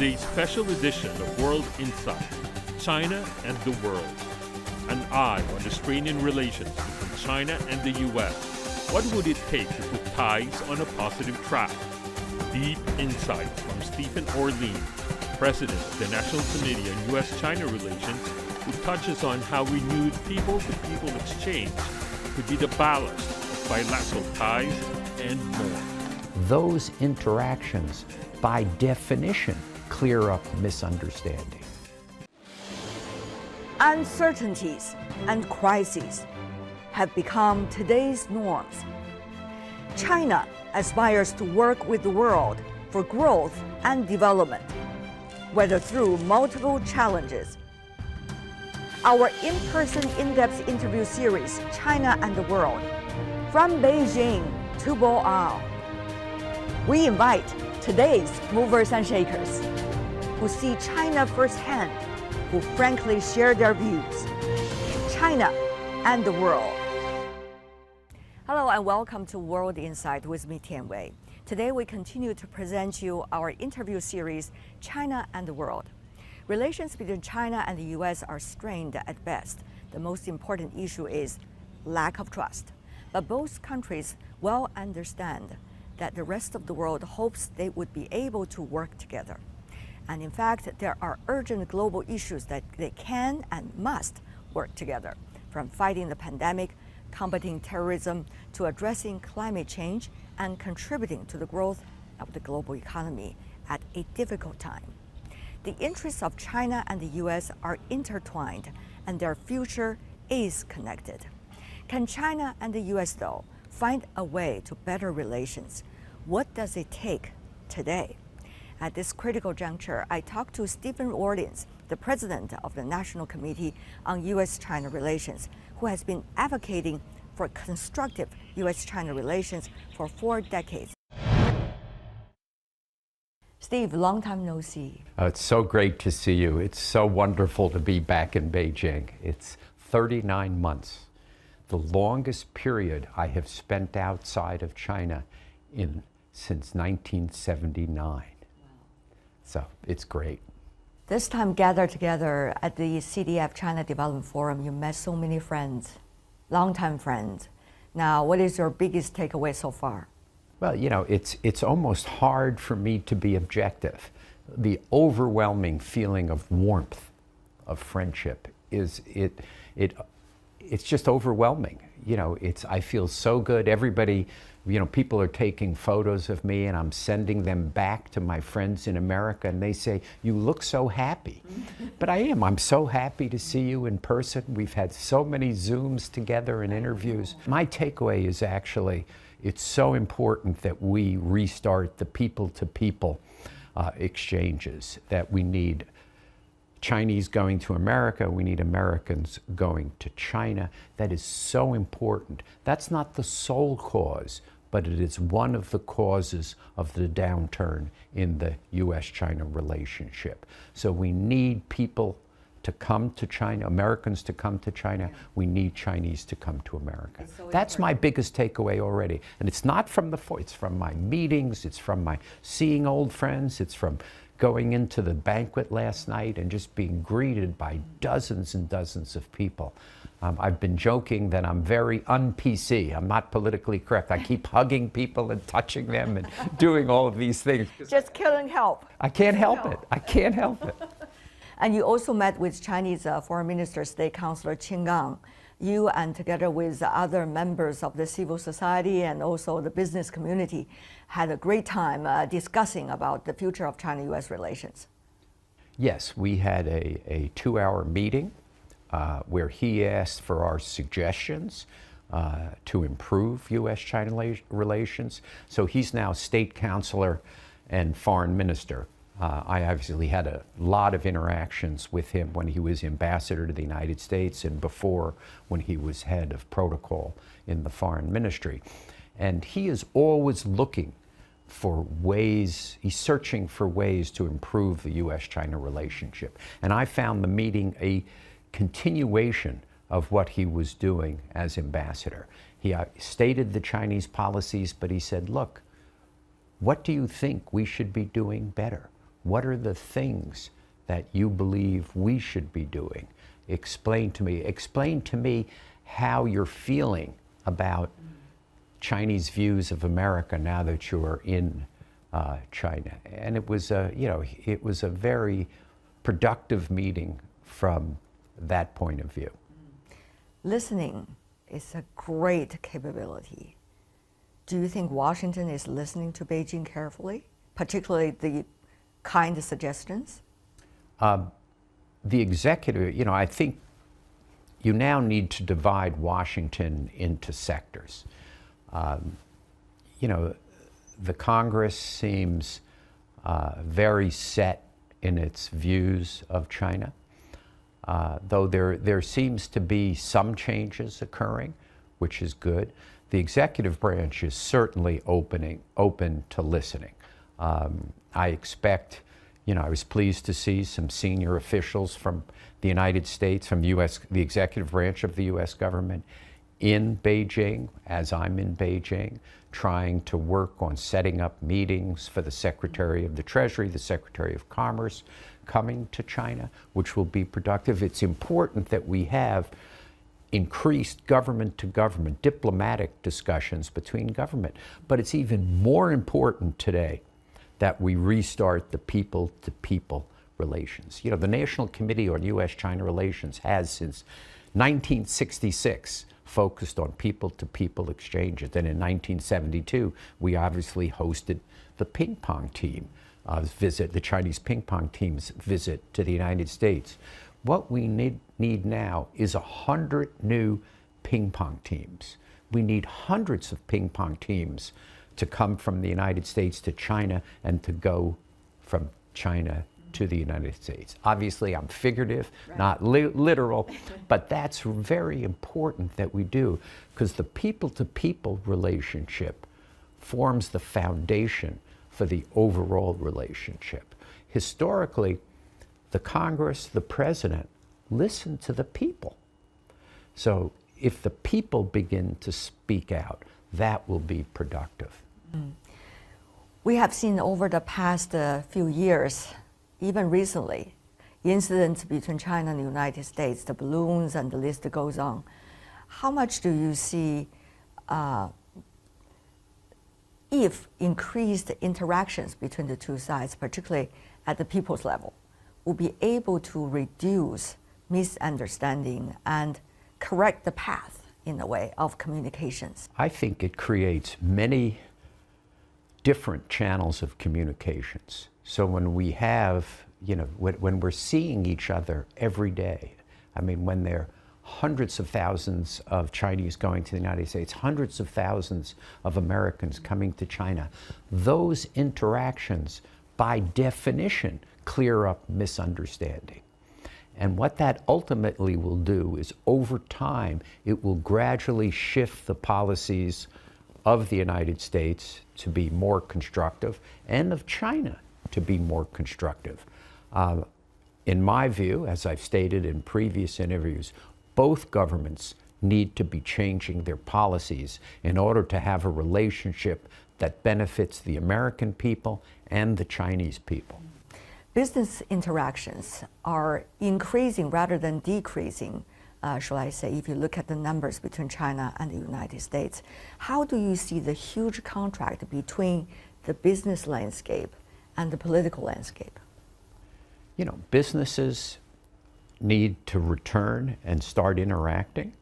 today's special edition of World Insight, China and the World. An eye on the straining relations between China and the U.S. What would it take to put ties on a positive track? Deep insights from Stephen Orlins, President of the National Committee on U.S. China Relations, who touches on how renewed people-to-people exchange could be the ballast of bilateral ties and more. Those interactions, by definition, clear up misunderstanding. Uncertainties and crises have become today's norms. China aspires to work with the world for growth and development, whether through multiple challenges. Our in-person in-depth interview series, China and the World, from Beijing to Boao. We invite today's movers and shakers who see China firsthand, who frankly share their views. China and the World. Hello and welcome to World Insight with me, Tian Wei. Today we continue to present you our interview series, China and the World. Relations between China and the U.S. are strained at best. The most important issue is lack of trust. But both countries well understand that the rest of the world hopes they would be able to work together. And in fact, there are urgent global issues that they can and must work together, from fighting the pandemic, combating terrorism, to addressing climate change and contributing to the growth of the global economy at a difficult time. The interests of China and the U.S. are intertwined, and their future is connected. Can China and the U.S., though, find a way to better relations? What does it take today? At this critical juncture, I talked to Stephen Orlins, the president of the National Committee on U.S. China Relations, who has been advocating for constructive U.S. China relations for 4 decades. Steve, long time no see. It's so great to see you. It's so wonderful to be back in Beijing. It's 39 months, the longest period I have spent outside of China since 1979. Wow. So it's great. This time gathered together at the CDF China Development Forum, you met so many friends, longtime friends. Now, what is your biggest takeaway so far? Well, you know, it's almost hard for me to be objective. The overwhelming feeling of warmth, of friendship, it's just overwhelming. You know, I feel so good. Everybody, you know, people are taking photos of me and I'm sending them back to my friends in America and they say, you look so happy. But I am. I'm so happy to see you in person. We've had so many Zooms together and interviews. My takeaway is actually, it's so important that we restart the people-to-people exchanges, that we need Chinese going to America, we need Americans going to China. That is so important. That's not the sole cause, but it is one of the causes of the downturn in the U.S. China relationship. So we need people to come to China, Americans to come to China. We need Chinese to come to America. So that's my biggest takeaway already. And it's not from it's from my meetings, it's from my seeing old friends, it's from going into the banquet last night and just being greeted by dozens and dozens of people. I've been joking that I'm very un-PC. I'm not politically correct. I keep hugging people and touching them and doing all of these things. Just couldn't help. I can't help it. I can't help it. And you also met with Chinese Foreign Minister, State Councilor Qin Gang. You and together with other members of the civil society and also the business community had a great time discussing about the future of China-U.S. relations. Yes, we had a 2-hour meeting where he asked for our suggestions to improve U.S. China relations. So he's now State Councilor and Foreign Minister. I obviously had a lot of interactions with him when he was ambassador to the United States and before when he was head of protocol in the foreign ministry. And he is always looking for ways, he's searching for ways to improve the U.S.-China relationship. And I found the meeting a continuation of what he was doing as ambassador. He stated the Chinese policies, but he said, look, what do you think we should be doing better? What are the things that you believe we should be doing? Explain to me how you're feeling about Chinese views of America now that you are in China. And it was it was a very productive meeting from that point of view. Listening is a great capability. Do you think Washington is listening to Beijing carefully, particularly the kind of suggestions? The executive, I think you now need to divide Washington into sectors. The Congress seems very set in its views of China, though there seems to be some changes occurring, which is good. The executive branch is certainly open to listening. I expect, I was pleased to see some senior officials from the United States, from the executive branch of the U.S. government in Beijing, as I'm in Beijing, trying to work on setting up meetings for the Secretary of the Treasury, the Secretary of Commerce, coming to China, which will be productive. It's important that we have increased government-to-government diplomatic discussions between government. But it's even more important today that we restart the people-to-people relations. The National Committee on U.S. China Relations has since 1966 focused on people-to-people exchanges. Then in 1972, we obviously hosted the ping pong team visit, the Chinese ping pong team's visit to the United States. What we need now is 100 new ping pong teams. We need hundreds of ping pong teams to come from the United States to China and to go from China to the United States. Obviously, I'm figurative, right, not literal, but that's very important that we do, because the people-to-people relationship forms the foundation for the overall relationship. Historically, the Congress, the president, listen to the people. So if the people begin to speak out, that will be productive. We have seen over the past few years, even recently, incidents between China and the United States, the balloons, and the list goes on. How much do you see if increased interactions between the two sides, particularly at the people's level, will be able to reduce misunderstanding and correct the path, in a way, of communications? I think it creates many different channels of communications. So when we have, when we're seeing each other every day, when there are hundreds of thousands of Chinese going to the United States, hundreds of thousands of Americans coming to China, those interactions, by definition, clear up misunderstanding. And what that ultimately will do is, over time, it will gradually shift the policies of the United States to be more constructive, and of China to be more constructive. In my view, as I've stated in previous interviews, both governments need to be changing their policies in order to have a relationship that benefits the American people and the Chinese people. Business interactions are increasing rather than decreasing, shall I say, if you look at the numbers between China and the United States. How do you see the huge contract between the business landscape and the political landscape? Businesses need to return and start interacting.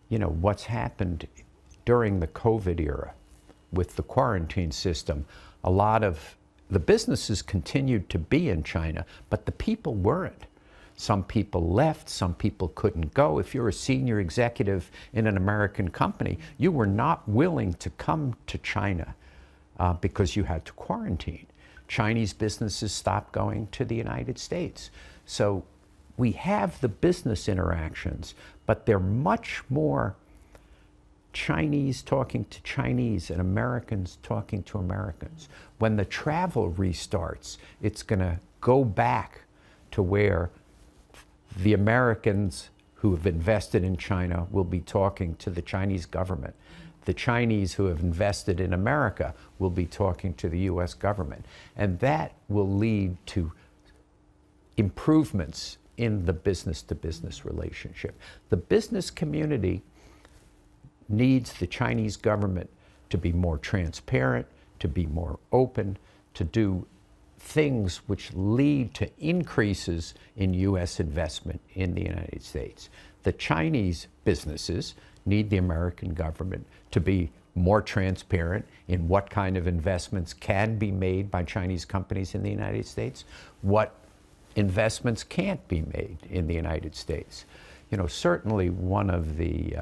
What's happened during the COVID era with the quarantine system, a lot of the businesses continued to be in China, but the people weren't. Some people left, some people couldn't go. If you're a senior executive in an American company, you were not willing to come to China because you had to quarantine. Chinese businesses stopped going to the United States. So we have the business interactions, but they're much more Chinese talking to Chinese and Americans talking to Americans. When the travel restarts, it's going to go back to where the Americans who have invested in China will be talking to the Chinese government. the Chinese who have invested in America will be talking to the U.S. government. And that will lead to improvements in the business-to-business relationship. The business community needs the Chinese government to be more transparent, to be more open, to do things which lead to increases in U.S. investment in the United States. The Chinese businesses need the American government to be more transparent in what kind of investments can be made by Chinese companies in the United States, what investments can't be made in the United States. You know, certainly one of the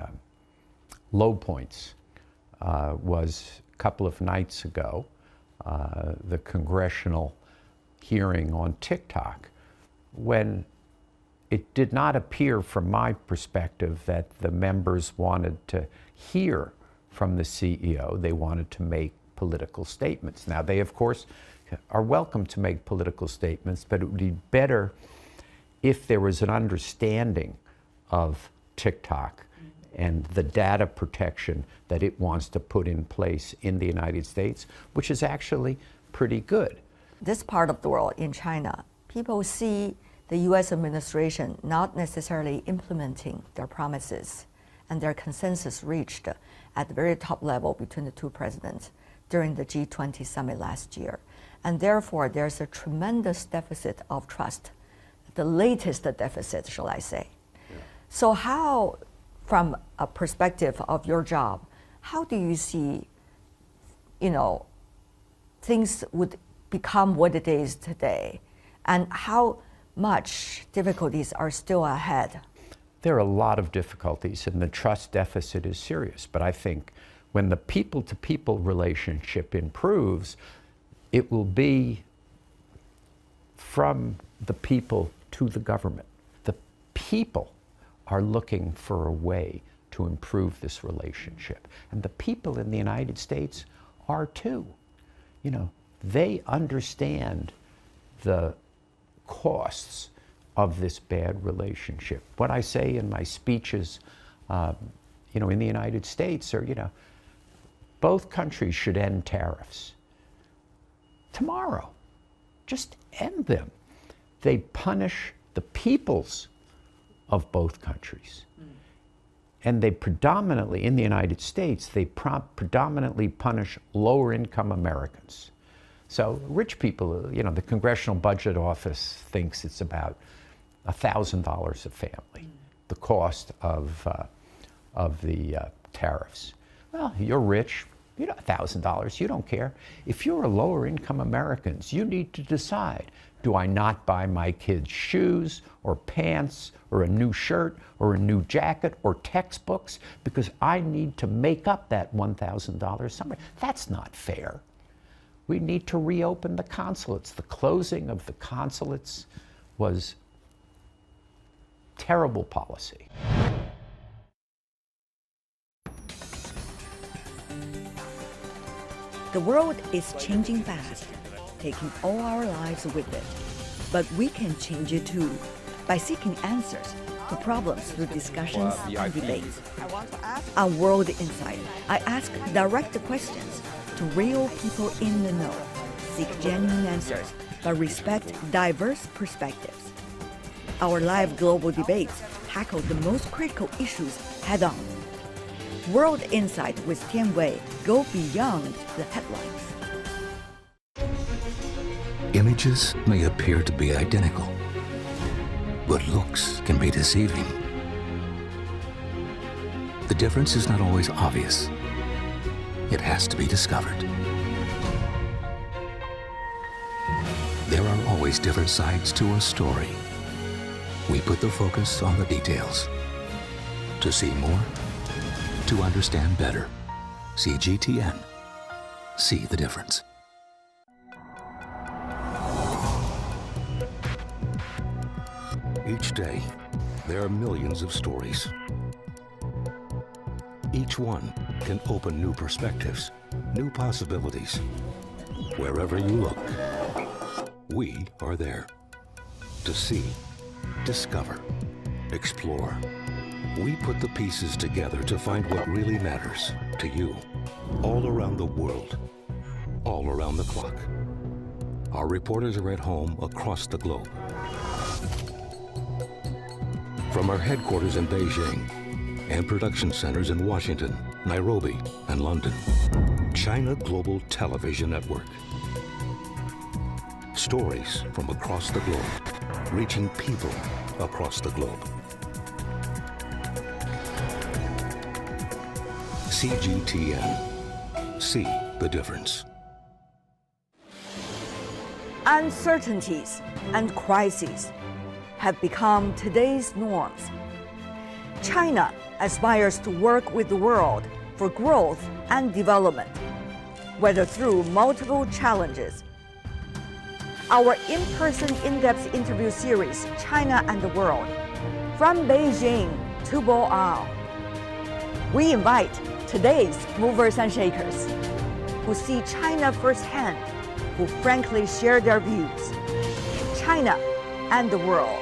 low points was a couple of nights ago, the congressional hearing on TikTok, when it did not appear from my perspective that the members wanted to hear from the CEO. They wanted to make political statements. Now, they, of course, are welcome to make political statements, but it would be better if there was an understanding of TikTok and the data protection that it wants to put in place in the United States, which is actually pretty good. This part of the world, in China, people see the U.S. administration not necessarily implementing their promises and their consensus reached at the very top level between the two presidents during the G20 summit last year. And therefore, there's a tremendous deficit of trust, the latest deficit, shall I say. Yeah. So how, from a perspective of your job, how do you see, you know, things would become what it is today, and how much difficulties are still ahead? There are a lot of difficulties, and the trust deficit is serious. But I think when the people-to-people relationship improves, it will be from the people to the government. The people are looking for a way to improve this relationship. And the people in the United States are too. You know, they understand the costs of this bad relationship. What I say in my speeches, you know, in the United States are, you know, both countries should end tariffs tomorrow. Just end them. They punish the peoples of both countries. And they predominantly, in the United States, they predominantly punish lower income Americans. So rich people, you know, the Congressional Budget Office thinks it's about $1,000 a family, the cost of the tariffs. Well, you're rich, you know, $1,000, you don't care. If you're a lower income Americans, you need to decide, do I not buy my kids shoes or pants or a new shirt or a new jacket or textbooks because I need to make up that $1,000 somewhere? That's not fair. We need to reopen the consulates. The closing of the consulates was terrible policy. The world is changing fast, taking all our lives with it. But we can change it too, by seeking answers to problems through discussions and debates. On World Insight, I ask direct questions to real people in the know, seek genuine answers, but respect diverse perspectives. Our live global debates tackle the most critical issues head-on. World Insight with Tian Wei go beyond the headlines. Images may appear to be identical, but looks can be deceiving. The difference is not always obvious. It has to be discovered. There are always different sides to a story. We put the focus on the details. To see more, to understand better. CGTN. See the difference. Each day, there are millions of stories. Each one can open new perspectives, new possibilities. Wherever you look, we are there to see, discover, explore, We put the pieces together to find what really matters to you, all around the world, all around the clock. Our reporters are at home across the globe. From our headquarters in Beijing and production centers in Washington, Nairobi, and London, China Global Television Network. Stories from across the globe, reaching people across the globe. CGTN. See the difference. Uncertainties and crises have become today's norms. China aspires to work with the world for growth and development, whether through multiple challenges. Our in-person in-depth interview series, China and the World, from Beijing to Bo'ao. We invite today's movers and shakers who see China firsthand, who frankly share their views. China and the World.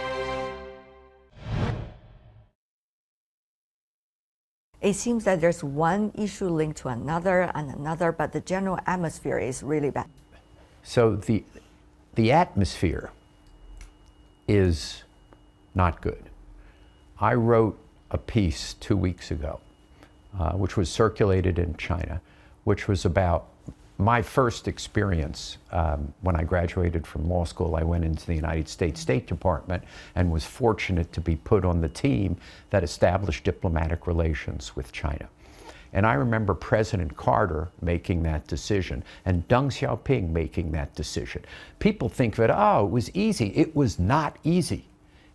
It seems that there's one issue linked to another and another, but the general atmosphere is really bad. So the atmosphere is not good. I wrote a piece 2 weeks ago, which was circulated in China, which was about my first experience. When I graduated from law school, I went into the United States State Department and was fortunate to be put on the team that established diplomatic relations with China. And I remember President Carter making that decision and Deng Xiaoping making that decision. People think that, oh, it was easy. It was not easy.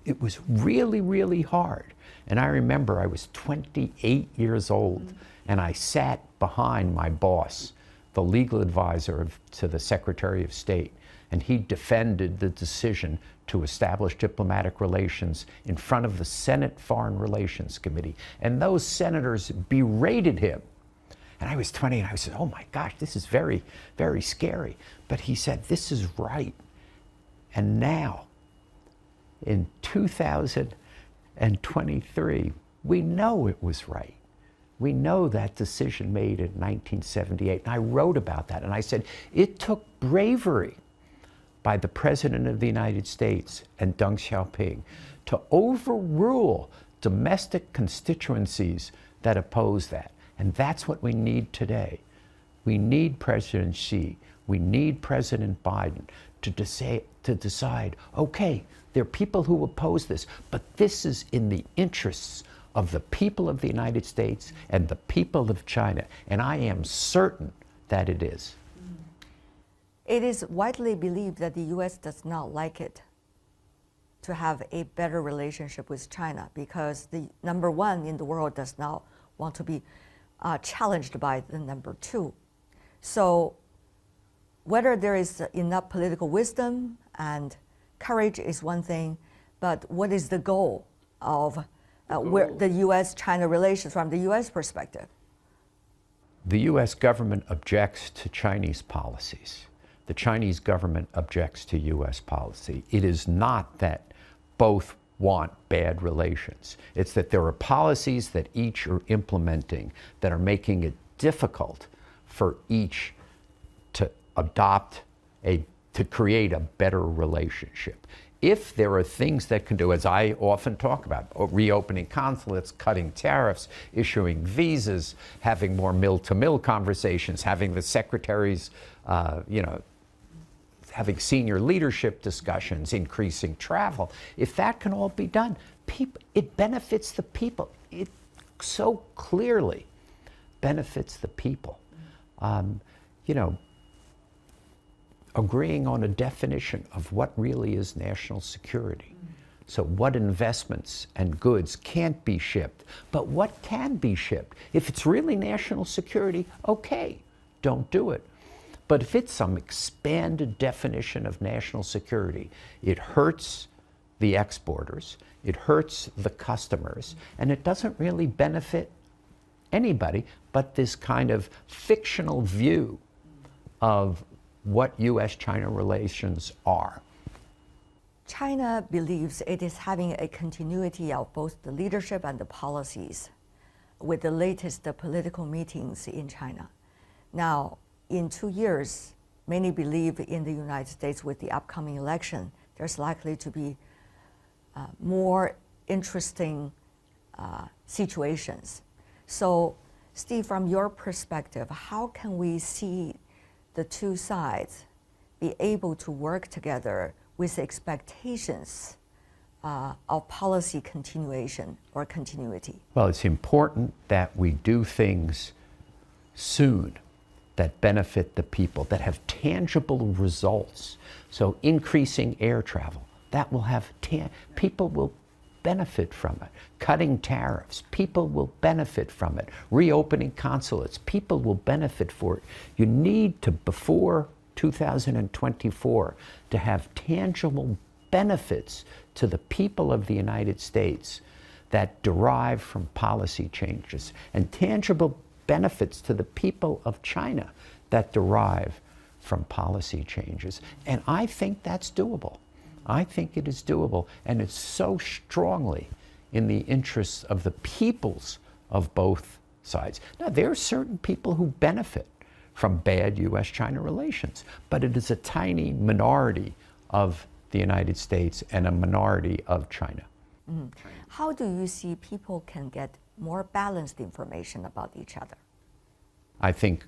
It was really, really hard. And I remember I was 28 years old and I sat behind my boss, the legal advisor to the Secretary of State, and he defended the decision to establish diplomatic relations in front of the Senate Foreign Relations Committee. And those senators berated him. And I was 20 and I said, oh my gosh, this is very, very scary. But he said, this is right. And now, in 2023, we know it was right. We know that decision made in 1978. And I wrote about that. And I said, it took bravery by the President of the United States and Deng Xiaoping to overrule domestic constituencies that oppose that. And that's what we need today. We need President Xi, we need President Biden to decide, okay, there are people who oppose this, but this is in the interests of the people of the United States and the people of China. And I am certain that it is. It is widely believed that the U.S. does not like it to have a better relationship with China because the number one in the world does not want to be challenged by the number two. So whether there is enough political wisdom and courage is one thing, but what is the goal of where the U.S. China relations from the U.S. perspective? The U.S. government objects to Chinese policies. The Chinese government objects to U.S. policy. It is not that both want bad relations. It's that there are policies that each are implementing that are making it difficult for each to adopt to create a better relationship. If there are things that can do, as I often talk about, reopening consulates, cutting tariffs, issuing visas, having more mill-to-mill conversations, having the secretaries, having senior leadership discussions, increasing travel, if that can all be done, it benefits the people. It so clearly benefits the people. Agreeing on a definition of what really is national security. So what investments and goods can't be shipped, but what can be shipped? If it's really national security, okay, don't do it. But if it's some expanded definition of national security, it hurts the exporters, it hurts the customers, and it doesn't really benefit anybody but this kind of fictional view of what U.S. China relations are. China believes it is having a continuity of both the leadership and the policies with the latest political meetings in China. Now, in 2 years, many believe in the United States with the upcoming election, there's likely to be more interesting situations. So, Steve, from your perspective, how can we see the two sides be able to work together with expectations of policy continuation or continuity? Well, it's important that we do things soon that benefit the people, that have tangible results. So increasing air travel, that will have, people will benefit from it. Cutting tariffs, people will benefit from it. Reopening consulates, people will benefit for it. You need to, before 2024, to have tangible benefits to the people of the United States that derive from policy changes, and tangible benefits to the people of China that derive from policy changes. And I think that's doable. I think it is doable, and it's so strongly in the interests of the peoples of both sides. Now, there are certain people who benefit from bad U.S. China relations, but it is a tiny minority of the United States and a minority of China. Mm. How do you see people can get more balanced information about each other? I think,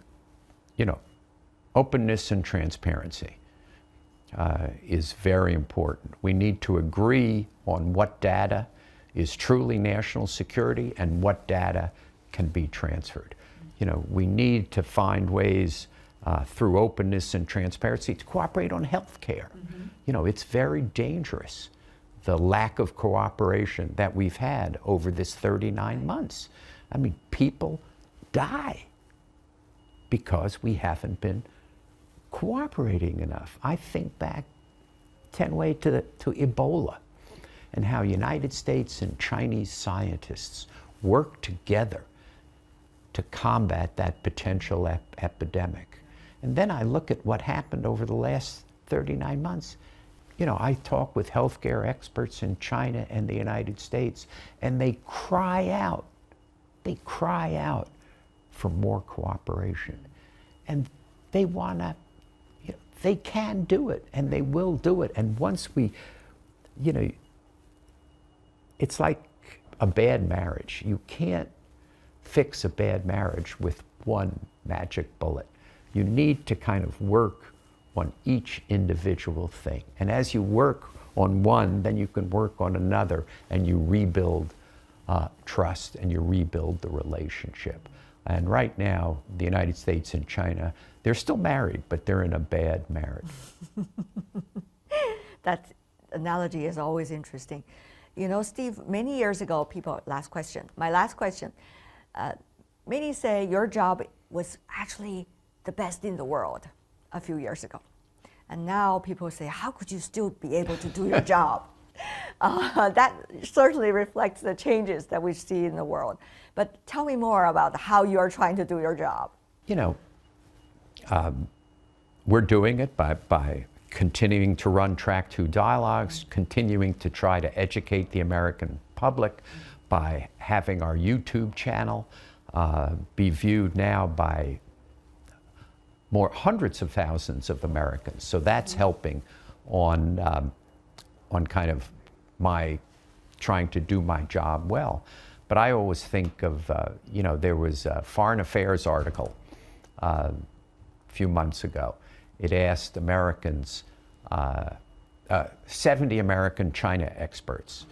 openness and transparency is very important. We need to agree on what data is truly national security and what data can be transferred. We need to find ways through openness and transparency to cooperate on health care. Mm-hmm. It's very dangerous, the lack of cooperation that we've had over this 39 months. I mean, people die because we haven't been cooperating enough. I think back 10 ways to Ebola and how United States and Chinese scientists worked together to combat that potential epidemic. And then I look at what happened over the last 39 months. I talk with healthcare experts in China and the United States, and they cry out for more cooperation. And they want to, they can do it, and they will do it. And once we, it's like a bad marriage. You can't fix a bad marriage with one magic bullet. You need to kind of work on each individual thing. And as you work on one, then you can work on another, and you rebuild trust, and you rebuild the relationship. And right now, the United States and China, they're still married, but they're in a bad marriage. That analogy is always interesting. Steve, many years ago, my last question, many say your job was actually the best in the world a few years ago. And now people say, how could you still be able to do your job? That certainly reflects the changes that we see in the world. But tell me more about how you're trying to do your job. We're doing it by continuing to run Track 2 dialogues, continuing to try to educate the American public, by having our YouTube channel be viewed now by hundreds of thousands of Americans. So that's helping on kind of my trying to do my job well. But I always think of, there was a Foreign Affairs article a few months ago. It asked Americans, 70 American China experts,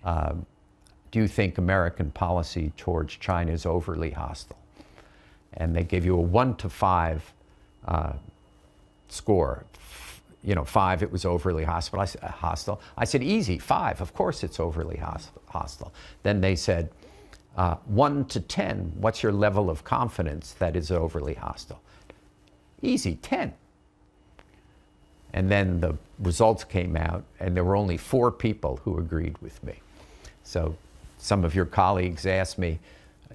do you think American policy towards China is overly hostile? And they gave you a 1 to 5 score. 5, it was overly hostile. I said, easy, 5, of course it's overly hostile. Then they said, 1 to 10, what's your level of confidence that is overly hostile? Easy, 10. And then the results came out, and there were only 4 people who agreed with me. So some of your colleagues asked me,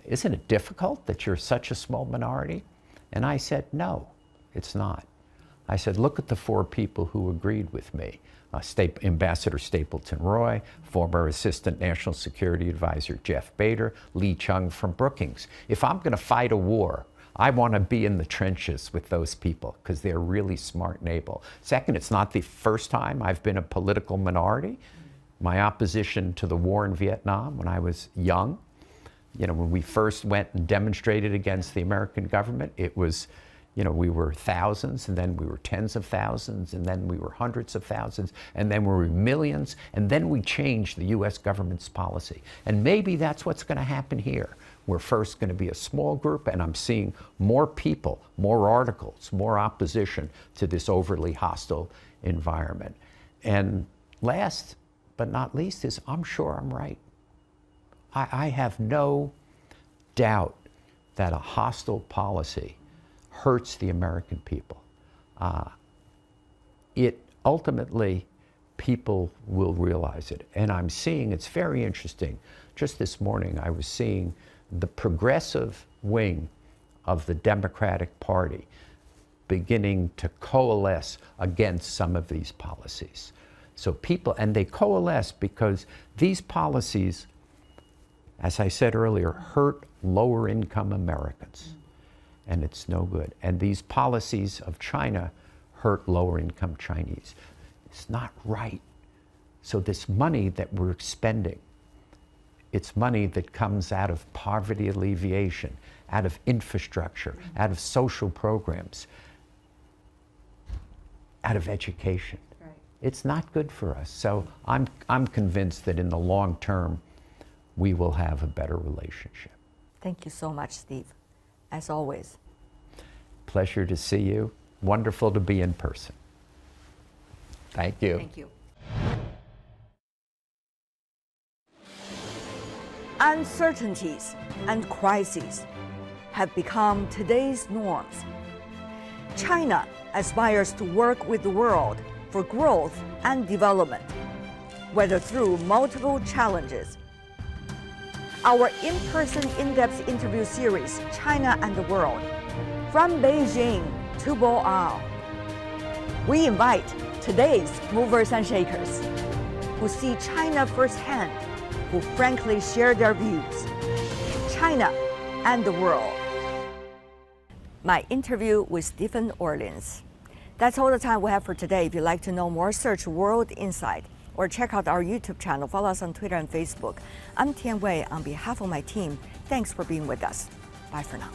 isn't it difficult that you're such a small minority? And I said, no, it's not. I said, look at the 4 people who agreed with me. Ambassador Stapleton Roy, former Assistant National Security Advisor Jeff Bader, Lee Chung from Brookings. If I'm going to fight a war, I want to be in the trenches with those people because they're really smart and able. Second, it's not the first time I've been a political minority. My opposition to the war in Vietnam when I was young, when we first went and demonstrated against the American government, it was, we were thousands, and then we were tens of thousands, and then we were hundreds of thousands, and then we were millions, and then we changed the U.S. government's policy. And maybe that's what's going to happen here. We're first going to be a small group, and I'm seeing more people, more articles, more opposition to this overly hostile environment. And last but not least is I'm sure I'm right. I have no doubt that a hostile policy hurts the American people. It ultimately, people will realize it. And I'm seeing, it's very interesting, just this morning I was seeing the progressive wing of the Democratic Party beginning to coalesce against some of these policies. So people, and they coalesce because these policies, as I said earlier, hurt lower income Americans. And it's no good. And these policies of China hurt lower income Chinese. It's not right. So this money that we're expending, it's money that comes out of poverty alleviation, out of infrastructure, out of social programs, out of education. Right. It's not good for us. So I'm convinced that in the long term, we will have a better relationship. Thank you so much, Steve, as always. Pleasure to see you. Wonderful to be in person. Thank you. Thank you. Uncertainties and crises have become today's norms. China aspires to work with the world for growth and development, whether through multiple challenges. Our in-person in-depth interview series, China and the World, from Beijing to Bo'ao. We invite today's movers and shakers who see China firsthand, who frankly share their views. China and the World. My interview with Stephen Orlins. That's all the time we have for today. If you'd like to know more, search World Insight or check out our YouTube channel. Follow us on Twitter and Facebook. I'm Tian Wei on behalf of my team. Thanks for being with us. Bye for now.